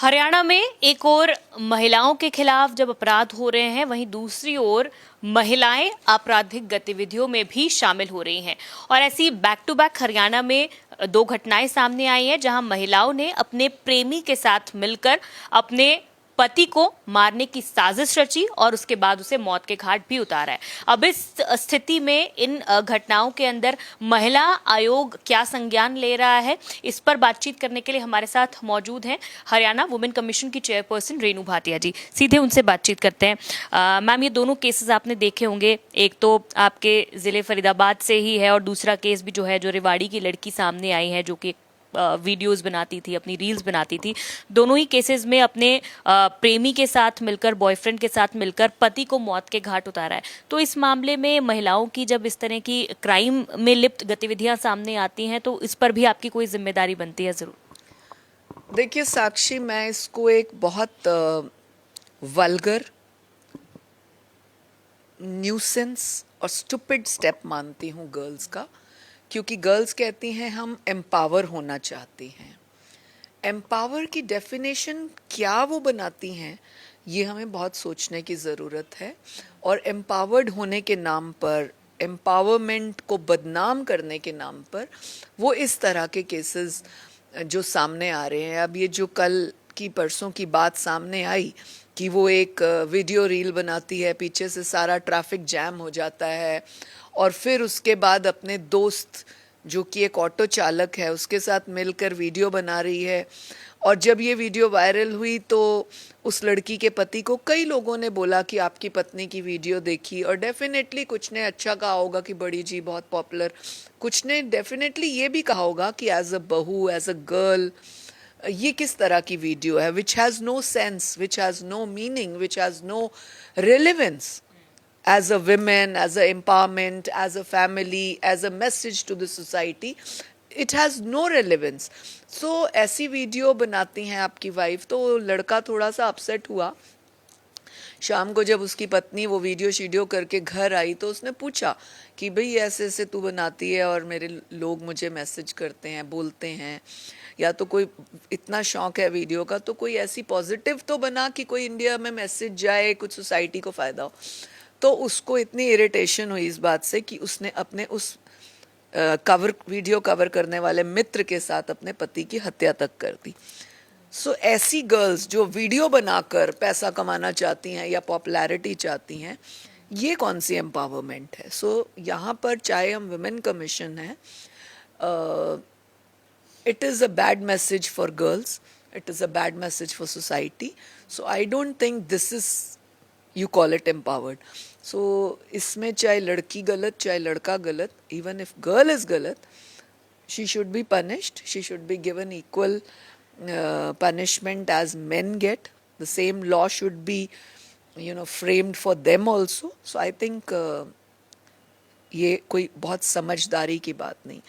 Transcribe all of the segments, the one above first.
हरियाणा में एक ओर महिलाओं के खिलाफ जब अपराध हो रहे हैं, वहीं दूसरी ओर महिलाएं आपराधिक गतिविधियों में भी शामिल हो रही हैं। और ऐसी बैक टू बैक हरियाणा में दो घटनाएं सामने आई हैं, जहां महिलाओं ने अपने प्रेमी के साथ मिलकर अपने पति को मारने की साजिश रची और उसके बाद उसे मौत के घाट भी उतारा है। अब इस स्थिति में इन घटनाओं के अंदर महिला आयोग क्या संज्ञान ले रहा है, इस पर बातचीत करने के लिए हमारे साथ मौजूद हैं हरियाणा वुमेन कमीशन की चेयरपर्सन रेणु भाटिया जी। सीधे उनसे बातचीत करते हैं। मैम, ये दोनों केसेस आपने देखे होंगे, एक तो आपके जिले फरीदाबाद से ही है और दूसरा केस भी जो है, जो रेवाड़ी की लड़की सामने आई है, जो कि वीडियोस बनाती थी, अपनी रील्स बनाती थी। दोनों ही केसेस में अपने प्रेमी के साथ मिलकर, बॉयफ्रेंड के साथ मिलकर पति को मौत के घाट उतारा है। तो इस मामले में महिलाओं की जब इस तरह की क्राइम में लिप्त गतिविधियां सामने आती हैं, तो इस पर भी आपकी कोई जिम्मेदारी बनती है जरूर? देखिए साक्षी, मैं इसको एक बहुत वल्गर, न्यूसेंस और स्टूपिड स्टेप मानती हूँ गर्ल्स का, क्योंकि गर्ल्स कहती हैं हम एम्पावर होना चाहती हैं। एम्पावर की डेफिनेशन क्या वो बनाती हैं, ये हमें बहुत सोचने की ज़रूरत है। और एम्पावर्ड होने के नाम पर, एम्पावरमेंट को बदनाम करने के नाम पर वो इस तरह के केसेस जो सामने आ रहे हैं। अब ये जो कल की परसों की बात सामने आई कि वो एक वीडियो रील बनाती है, पीछे से सारा ट्रैफिक जैम हो जाता है और फिर उसके बाद अपने दोस्त जो कि एक ऑटो चालक है उसके साथ मिलकर वीडियो बना रही है। और जब ये वीडियो वायरल हुई तो उस लड़की के पति को कई लोगों ने बोला कि आपकी पत्नी की वीडियो देखी, और डेफिनेटली कुछ ने अच्छा कहा होगा कि बड़ी जी बहुत पॉपुलर, कुछ ने डेफिनेटली ये भी कहा होगा कि एज अ बहू, एज अ गर्ल, ये किस तरह की वीडियो है, which has no sense, which has no meaning, which has no relevance as a woman, as a empowerment, as a family, as a message to the society. It has no relevance. So ऐसी video बनाती हैं आपकी wife, तो लड़का थोड़ा सा upset हुआ। शाम को जब उसकी पत्नी वो वीडियो शीडियो करके घर आई तो उसने पूछा कि भाई ऐसे ऐसे तू बनाती है और मेरे लोग मुझे मैसेज करते हैं, बोलते हैं, या तो कोई इतना शौक है वीडियो का तो कोई ऐसी पॉजिटिव तो बना कि कोई इंडिया में मैसेज जाए, कुछ सोसाइटी को फ़ायदा हो। तो उसको इतनी इरिटेशन हुई इस बात से कि उसने अपने उस वीडियो कवर करने वाले मित्र के साथ अपने पति की हत्या तक कर दी। सो ऐसी गर्ल्स जो वीडियो बनाकर पैसा कमाना चाहती हैं या पॉपुलैरिटी चाहती हैं, ये कौन सी एम्पावरमेंट है? सो यहाँ पर चाहे हम वुमेन कमीशन है, it is a bad message for girls, it is a bad message for society. So I don't think this is, you call it empowered. So इसमें चाहे लड़की गलत चाहे लड़का गलत, even if girl is गलत, she should be punished, she should be given equal punishment as men get. The same law should be, framed for them also. So I think ये कोई बहुत समझदारी की बात नहीं।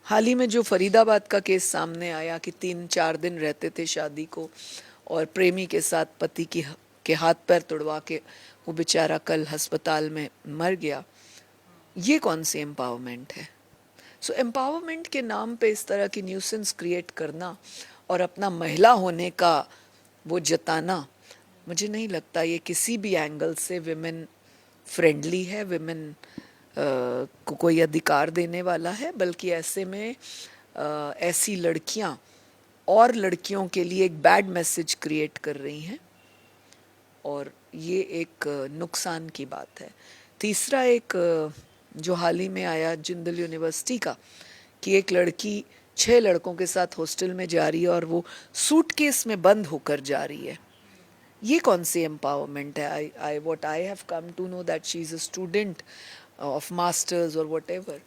हाल ही में जो फरीदाबाद का केस सामने आया कि 3-4 दिन रहते थे शादी को और प्रेमी के साथ पति के हाथ पैर तोड़वा के वो बेचारा कल अस्पताल में मर गया, ये कौन सी एम्पावरमेंट है? सो एम्पावरमेंट के नाम पे इस तरह की न्यूसेंस क्रिएट करना और अपना महिला होने का वो जताना, मुझे नहीं लगता ये किसी भी एंगल से विमेन फ्रेंडली है, विमेन को कोई अधिकार देने वाला है। बल्कि ऐसे में ऐसी लड़कियां और लड़कियों के लिए एक बैड मैसेज क्रिएट कर रही हैं और ये एक नुकसान की बात है। तीसरा एक जो हाल ही में आया जिंदल यूनिवर्सिटी का, कि एक लड़की 6 लड़कों के साथ हॉस्टल में जा रही है और वो सूटकेस में बंद होकर जा रही है, ये कौन सी एम्पावरमेंट है? I have come to know that she is a student of masters or whatever.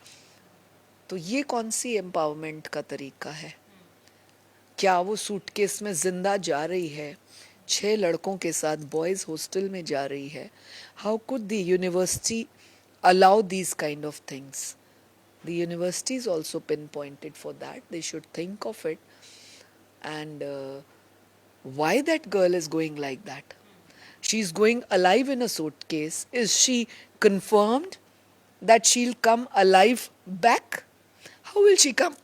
तो ये कौन सी एम्पावरमेंट का तरीका है? क्या वो सूटकेस में जिंदा जा रही है, 6 लड़कों के साथ बॉयज हॉस्टल में जा रही है? How could the university allow these kind of things? The university is also pinpointed for that. They should think of it. And why that girl is going like that? She's going alive in a suitcase. Is she confirmed that she'll come alive back? How will she come?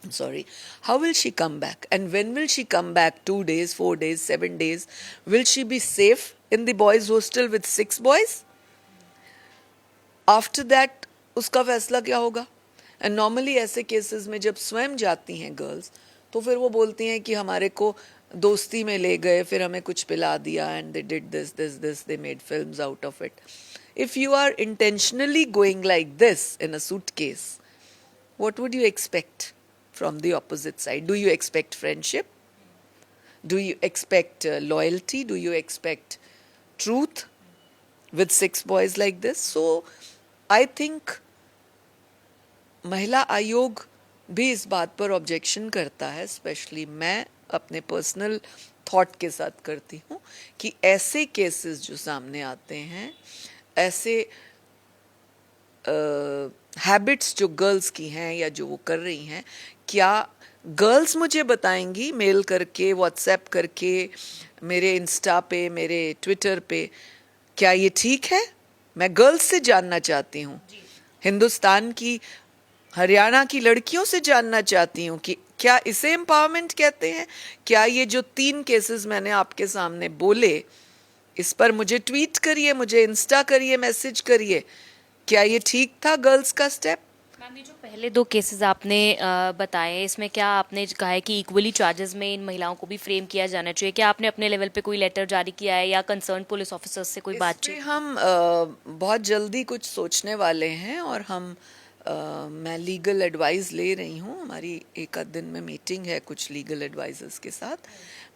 Sorry, how will she come back? And when will she come back? 2 days, 4 days, 7 days? Will she be safe in the boys' hostel with 6 boys? After that, उसका फैसला क्या होगा? And normally ऐसे cases में जब स्वयं जाती हैं गर्ल्स, तो फिर वो बोलती हैं कि हमारे को दोस्ती में ले गए, फिर हमें कुछ पिला दिया, and they did this, they made films out of it. If you are intentionally going like this in a suitcase, what would you expect from the opposite side? Do you expect friendship? Do you expect loyalty? Do you expect truth with 6 boys like this? So, I think महिला आयोग भी इस बात पर objection करता है, specially मैं अपने पर्सनल थॉट के साथ करती हूँ कि ऐसे केसेस जो सामने आते हैं, ऐसे हैबिट्स जो गर्ल्स की हैं या जो वो कर रही हैं, क्या गर्ल्स मुझे बताएंगी मेल करके, व्हाट्सएप करके, मेरे इंस्टा पे, मेरे ट्विटर पे, क्या ये ठीक है? मैं गर्ल्स से जानना चाहती हूँ, हिंदुस्तान की, हरियाणा की लड़कियों से जानना चाहती हूँ कि क्या इसे एम्पावरमेंट कहते हैं? क्या ये जो 3 केसेस मैंने आपके सामने बोले, इस पर मुझे ट्वीट करिए, मुझे इंस्टा करिए, मैसेज करिए, क्या ये ठीक था गर्ल्स का स्टेप? मैम, ये जो पहले 2 केसेस आपने बताए, इसमें क्या आपने कहा है कि इक्वली चार्जेस में इन महिलाओं को भी फ्रेम किया जाना चाहिए? क्या आपने अपने लेवल पे कोई लेटर जारी किया है या कंसर्न पुलिस ऑफिसर्स से कोई बातचीत? हम बहुत जल्दी कुछ सोचने वाले हैं और हम मैं लीगल एडवाइस ले रही हूँ, हमारी 1 आध दिन में मीटिंग है कुछ लीगल एडवाइजर्स के साथ.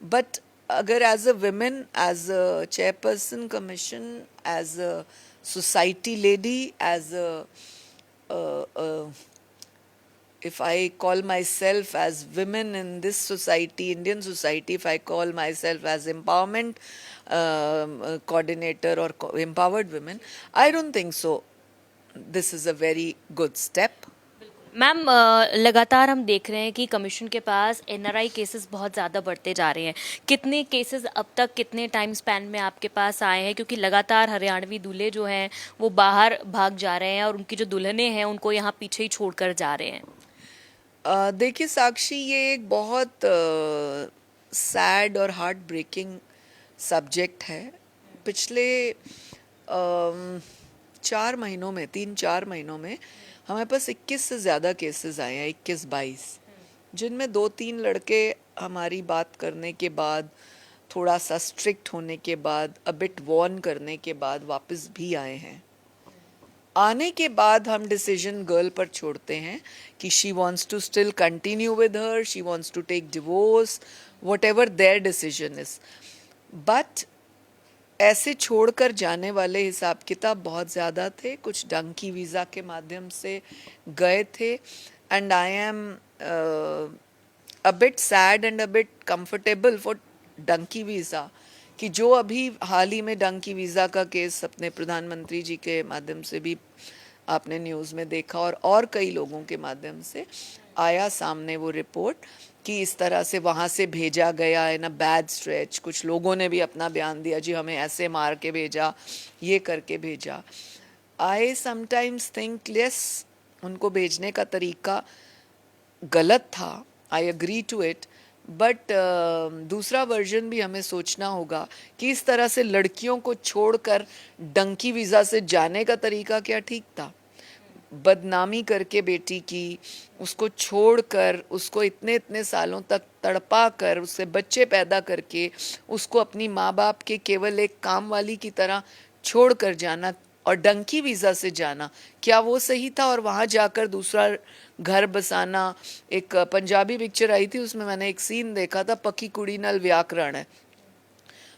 बट अगर as a women, as a chairperson commission, as a society lady, as if I call myself as women in this society, Indian society, if I call myself as empowerment coordinator or empowered women, I don't think so. This is a very good step. Ma'am, लगातार हम देख रहे हैं कि commission के पास NRI cases बहुत ज़्यादा बढ़ते जा रहे हैं. कितने केसेस अब तक कितने टाइम स्पैन में आपके पास आए हैं? क्योंकि लगातार हरियाणवी दूल्हे जो हैं वो बाहर भाग जा रहे हैं और उनकी जो दुल्हनें हैं उनको यहाँ पीछे ही छोड़कर जा रहे हैं. देखिए साक्षी, ये एक बहुत सैड और हार्ट ब्रेकिंग सब्जेक्ट है. पिछले 4 महीनों में, 3-4 महीनों में हमारे पास 21 से ज़्यादा केसेस आए हैं, 21-22, जिनमें 2-3 लड़के हमारी बात करने के बाद, थोड़ा सा स्ट्रिक्ट होने के बाद, अ बिट वॉर्न करने के बाद वापस भी आए हैं. आने के बाद हम डिसीजन गर्ल पर छोड़ते हैं कि she wants to still continue with her, she wants to take divorce, whatever their decision is. But ऐसे छोड़कर जाने वाले हिसाब किताब बहुत ज़्यादा थे. कुछ डंकी वीज़ा के माध्यम से गए थे. And I am a bit sad and a bit comfortable for donkey visa कि जो अभी हाल ही में डंकी वीज़ा का केस अपने प्रधानमंत्री जी के माध्यम से भी आपने न्यूज़ में देखा और कई लोगों के माध्यम से आया सामने वो रिपोर्ट कि इस तरह से वहाँ से भेजा गया इन अ बैड स्ट्रेच. कुछ लोगों ने भी अपना बयान दिया, जी हमें ऐसे मार के भेजा, ये करके भेजा. आई समटाइम्स थिंक यस, उनको भेजने का तरीका गलत था, I agree to it. But दूसरा वर्जन भी हमें सोचना होगा कि इस तरह से लड़कियों को छोड़कर डंकी वीज़ा से जाने का तरीका क्या ठीक था? बदनामी करके बेटी की, उसको छोड़कर, उसको इतने इतने सालों तक तड़पा कर, उससे बच्चे पैदा करके, उसको अपनी माँ बाप के केवल एक काम वाली की तरह छोड़ कर जाना और डंकी वीज़ा से जाना, क्या वो सही था? और वहाँ जाकर दूसरा घर बसाना. एक पंजाबी पिक्चर आई थी, उसमें मैंने एक सीन देखा था, पक्की कुड़ी नाल व्याकरण है.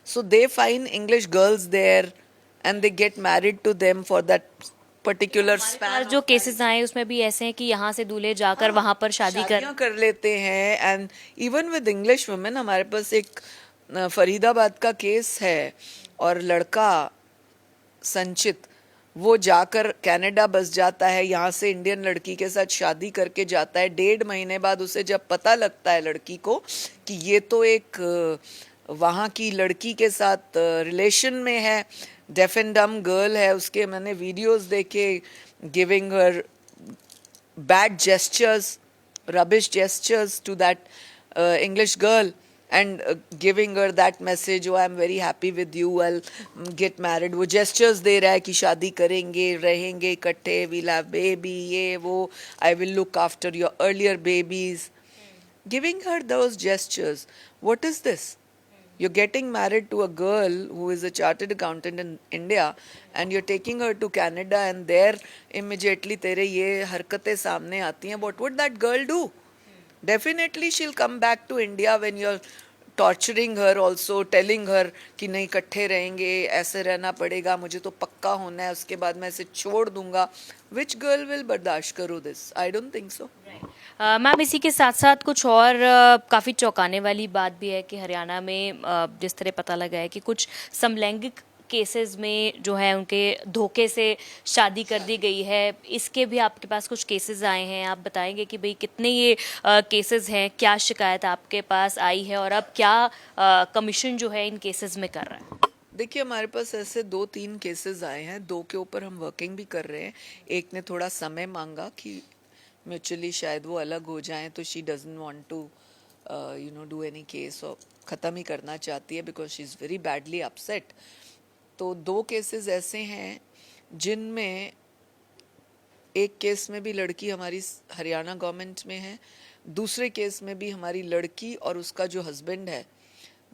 So they find English girls there and they get married to them for that particular span. जो केसेस आए उसमें भी ऐसे हैं कि यहाँ से दूल्हे जाकर वहाँ पर शादी कर लेते हैं. And even with English women, हमारे पास एक फरीदाबाद का केस है और लड़का संचित, वो जाकर कनाडा बस जाता है, यहाँ से इंडियन लड़की के साथ शादी करके जाता है. 1.5 महीने बाद उसे जब पता लगता है लड़की को कि ये तो एक वहाँ की लड़की के साथ रिलेशन में है, डेफ एंड डम गर्ल है, उसके मैंने वीडियोस देखे, giving her bad gestures rubbish gestures to that English girl and giving her that message, oh I'm very happy with you, I'll get married. वो gestures दे रहा है कि शादी करेंगे, रहेंगे इकट्ठे, we'll have baby, ये वो, I will look after your earlier babies. Giving her those gestures. What is this? You're getting married to a girl who is a chartered accountant in India and you're taking her to Canada and there immediately तेरे ये हरकतें सामने आती हैं. What would that girl do? Definitely she'll come back to India when you're torturing her also, telling her कि नहीं इकट्ठे रहेंगे, ऐसे रहना पड़ेगा, मुझे तो पक्का होना है, उसके बाद मैं इसे छोड़ दूंगा. Which girl will बर्दाश्त करो this? I don't think so. Ma'am इसी के साथ साथ कुछ और काफ़ी चौंकाने वाली बात भी है कि हरियाणा में जिस तरह पता लगा है कि कुछ समलैंगिक केसेस में जो है उनके धोखे से शादी कर दी गई है. इसके भी आपके पास कुछ केसेस आए हैं, आप बताएंगे कि भाई कितने ये केसेस हैं, क्या शिकायत आपके पास आई है और अब क्या कमीशन जो है इन केसेस में कर रहा है? देखिए हमारे पास ऐसे 2-3 केसेस आए हैं, 2 के ऊपर हम वर्किंग भी कर रहे हैं. एक ने थोड़ा समय मांगा कि म्यूचुअली शायद वो अलग हो जाएं, तो she doesn't want to do any case और ख़त्म ही करना चाहती है because she is very badly upset. तो 2 केसेस ऐसे हैं जिनमें एक केस में भी लड़की हमारी हरियाणा गवर्नमेंट में है, दूसरे केस में भी हमारी लड़की और उसका जो हस्बैंड है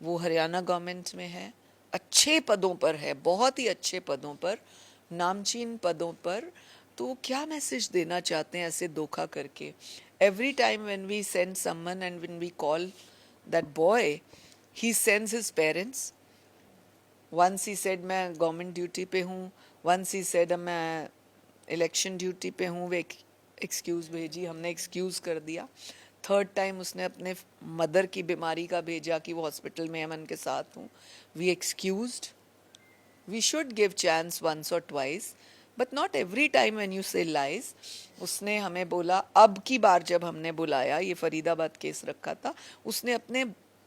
वो हरियाणा गवर्नमेंट में है, अच्छे पदों पर है, बहुत ही अच्छे पदों पर, नामचीन पदों पर. तो क्या मैसेज देना चाहते हैं ऐसे धोखा करके? Every time when we send someone and when we call that boy, he sends his parents. Once he said मैं गवर्नमेंट ड्यूटी पे हूँ, वंस ही सेड मैं इलेक्शन ड्यूटी पे हूँ, वे एक्सक्यूज़ भेजी, हमने एक्सक्यूज़ कर दिया. थर्ड टाइम उसने अपने मदर की बीमारी का भेजा कि वो हॉस्पिटल में है, मैं उनके साथ हूँ. We excused. We should give chance once और twice but not every time when you say lies. उसने हमें बोला, अब की बार जब हमने बुलाया, ये फरीदाबाद केस रखा था, उसने अपने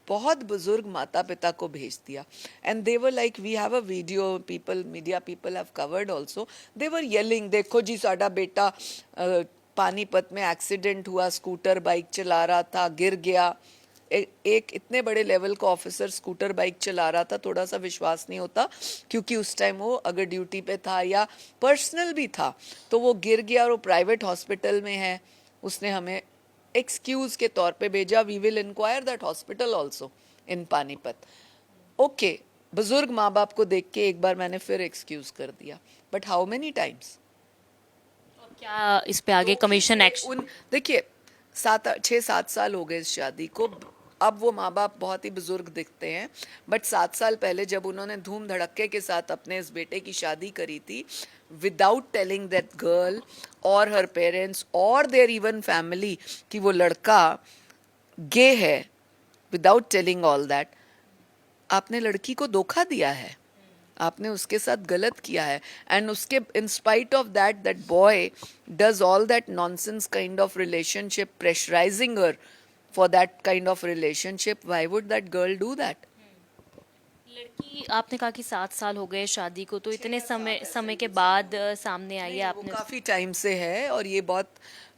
बहुत बुजुर्ग माता पिता को भेज दिया. And they were like, we have a video, people, media people have covered also. They were yelling, देखो जी साडा बेटा पानीपत में एक्सीडेंट हुआ, स्कूटर बाइक चला रहा था, गिर गया. एक इतने बड़े लेवल का ऑफिसर स्कूटर बाइक चला रहा था, थोड़ा सा विश्वास नहीं होता क्योंकि उस टाइम वो अगर ड्यूटी पे था या पर्सनल भी था तो वो गिर गया और वो प्राइवेट हॉस्पिटल में है. उसने हमें एक्सक्यूज के तौर पे भेजा. We will inquire that hospital also in Panipat. Okay, बुजुर्ग माँ बाप को देख के एक बार मैंने फिर एक्सक्यूज कर दिया, बट हाउ मेनी टाइम्स? क्या इस पे आगे कमीशन एक्शन? देखिए 6-7 साल हो गए इस शादी को. अब वो माँ बाप बहुत ही बुजुर्ग दिखते हैं, बट 7 साल पहले जब उन्होंने धूम धड़क्के के साथ अपने इस बेटे की शादी करी थी, विदाउट टेलिंग दैट गर्ल और हर पेरेंट्स और देयर इवन फैमिली कि वो लड़का गे है, विदाउट टेलिंग ऑल दैट, आपने लड़की को धोखा दिया है, आपने उसके साथ गलत किया है. एंड उसके in spite of that, that boy does all that nonsense kind of relationship, pressurising her for that kind of relationship. Why would that girl do that? लड़की, आपने कहा कि 7 साल हो गए शादी को, तो इतने समय के बाद सामने आई है. आपने काफ़ी टाइम से है और ये बहुत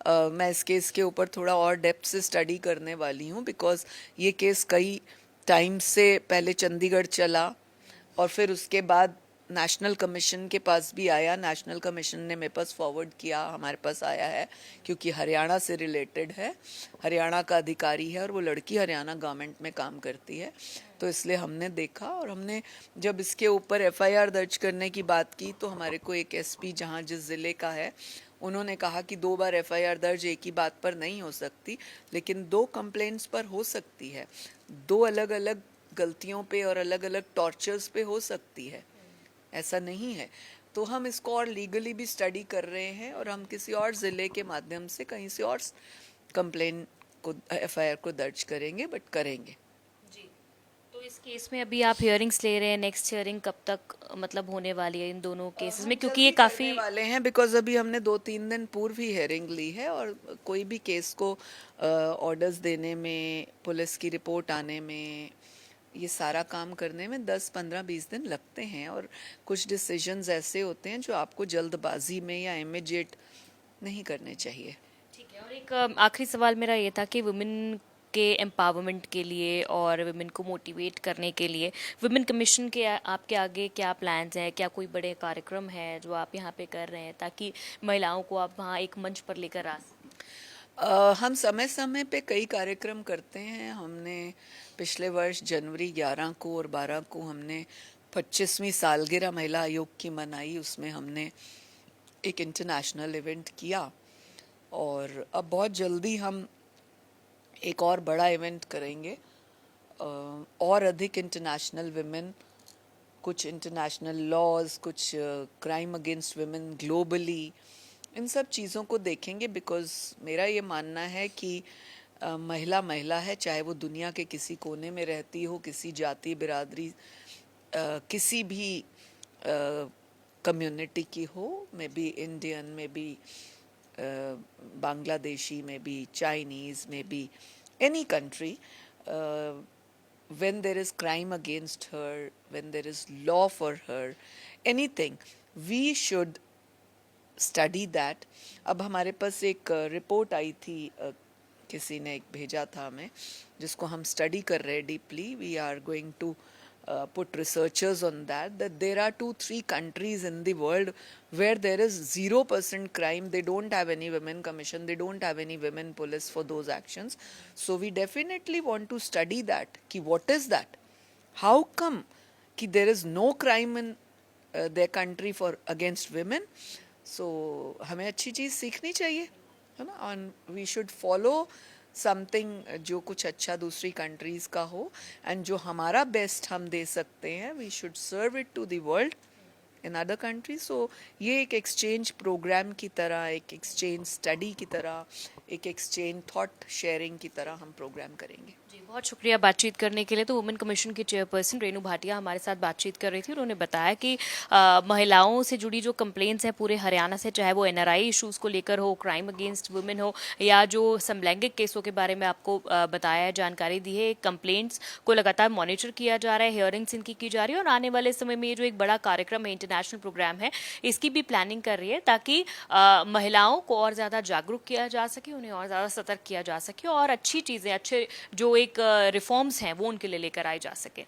मैं इस केस के ऊपर थोड़ा और डेप्थ से स्टडी करने वाली हूँ बिकॉज ये केस कई टाइम से पहले चंडीगढ़ चला और फिर उसके बाद नेशनल कमीशन के पास भी आया. नेशनल कमीशन ने मेरे पास फॉरवर्ड किया, हमारे पास आया है क्योंकि हरियाणा से रिलेटेड है, हरियाणा का अधिकारी है और वो लड़की हरियाणा गवर्नमेंट में काम करती है. तो इसलिए हमने देखा और हमने जब इसके ऊपर एफआईआर दर्ज करने की बात की तो हमारे को एक एसपी जहाँ जिस ज़िले का है, उन्होंने कहा कि 2 बार एफआईआर दर्ज एक ही बात पर नहीं हो सकती, लेकिन 2 कंप्लेंट्स पर हो सकती है, 2 अलग अलग गलतियों पे और अलग अलग टॉर्चर्स पे हो सकती है, ऐसा नहीं है. तो हम इसको और लीगली भी स्टडी कर रहे हैं और हम किसी और ज़िले के माध्यम से कहीं से और कंप्लेन को, एफआईआर को दर्ज करेंगे, बट करेंगे. जी, तो इस केस में अभी आप हियरिंग्स ले रहे हैं, नेक्स्ट हियरिंग कब तक मतलब होने वाली है इन दोनों केसेस में? क्योंकि ये काफ़ी वाले हैं बिकॉज अभी हमने 2-3 दिन पूर्व ही हियरिंग ली है और कोई भी केस को ऑर्डर्स देने में, पुलिस की रिपोर्ट आने में, ये सारा काम करने में 10-15-20 दिन लगते हैं और कुछ डिसीजंस ऐसे होते हैं जो आपको जल्दबाजी में या इमीडिएट नहीं करने चाहिए. ठीक है. और एक आखिरी सवाल मेरा ये था कि वुमेन के एम्पावरमेंट के लिए और वुमेन को मोटिवेट करने के लिए वुमेन कमीशन के आपके आगे क्या प्लान्स हैं, क्या कोई बड़े कार्यक्रम हैं जो आप यहाँ पे कर रहे हैं ताकि महिलाओं को आप वहाँ एक मंच पर लेकर आ सकें? हम समय समय पे कई कार्यक्रम करते हैं। हमने पिछले वर्ष जनवरी 11 को और 12 को हमने 25वीं सालगिरह महिला आयोग की मनाई। उसमें हमने एक इंटरनेशनल इवेंट किया और अब बहुत जल्दी हम एक और बड़ा इवेंट करेंगे। और अधिक इंटरनेशनल विमेन, कुछ इंटरनेशनल लॉज, कुछ क्राइम अगेंस्ट विमेन ग्लोबली, इन सब चीज़ों को देखेंगे। बिकॉज़ मेरा ये मानना है कि महिला महिला है, चाहे वो दुनिया के किसी कोने में रहती हो, किसी जाति बिरादरी किसी भी कम्युनिटी की हो, may be Indian, may be Bangladeshi, may be Chinese, may be any country. When there is crime against her, when there is law for her, anything, we should study that. अब हमारे पास एक रिपोर्ट आई थी, किसी ने एक भेजा था हमें, जिसको हम स्टडी कर रहे हैं deeply. We are going to put researchers on that there are 2-3 countries in the world where there is 0% crime. They don't have any women commission, they don't have any women police for those actions. So we definitely want to study that, ki what is that, how come ki there is no crime in their country for against women. So हमें अच्छी चीज़ सीखनी चाहिए, है ना, and we should follow something जो कुछ अच्छा दूसरी कंट्रीज़ का हो, एंड जो हमारा बेस्ट हम दे सकते हैं, we should serve it to the world in other countries. So ये एक एक्सचेंज प्रोग्राम की तरह, एक एक्सचेंज स्टडी की तरह, एक एक्सचेंज थॉट शेयरिंग की तरह हम प्रोग्राम करेंगे. जी, बहुत शुक्रिया बातचीत करने के लिए. तो वुमेन कमीशन की चेयरपर्सन रेणु भाटिया हमारे साथ बातचीत कर रही थी. उन्होंने बताया कि महिलाओं से जुड़ी जो कंप्लेंट्स हैं पूरे हरियाणा से, चाहे वो एनआरआई इश्यूज़ को लेकर हो, क्राइम अगेंस्ट वुमेन हो, या जो समलैंगिक केसों के बारे में आपको बताया है, जानकारी दी है, कंप्लेंट्स को लगातार मॉनिटर किया जा रहा है, हियरिंग्स इनकी की जा रही है, और आने वाले समय में ये जो एक बड़ा कार्यक्रम है, इंटरनेशनल प्रोग्राम है, इसकी भी प्लानिंग कर रही है ताकि महिलाओं को और ज़्यादा जागरूक किया जा सके, उन्हें और ज़्यादा सतर्क किया जा सके और अच्छी चीज़ें, अच्छे जो एक रिफॉर्म्स हैं वो उनके लिए लेकर आए जा सके.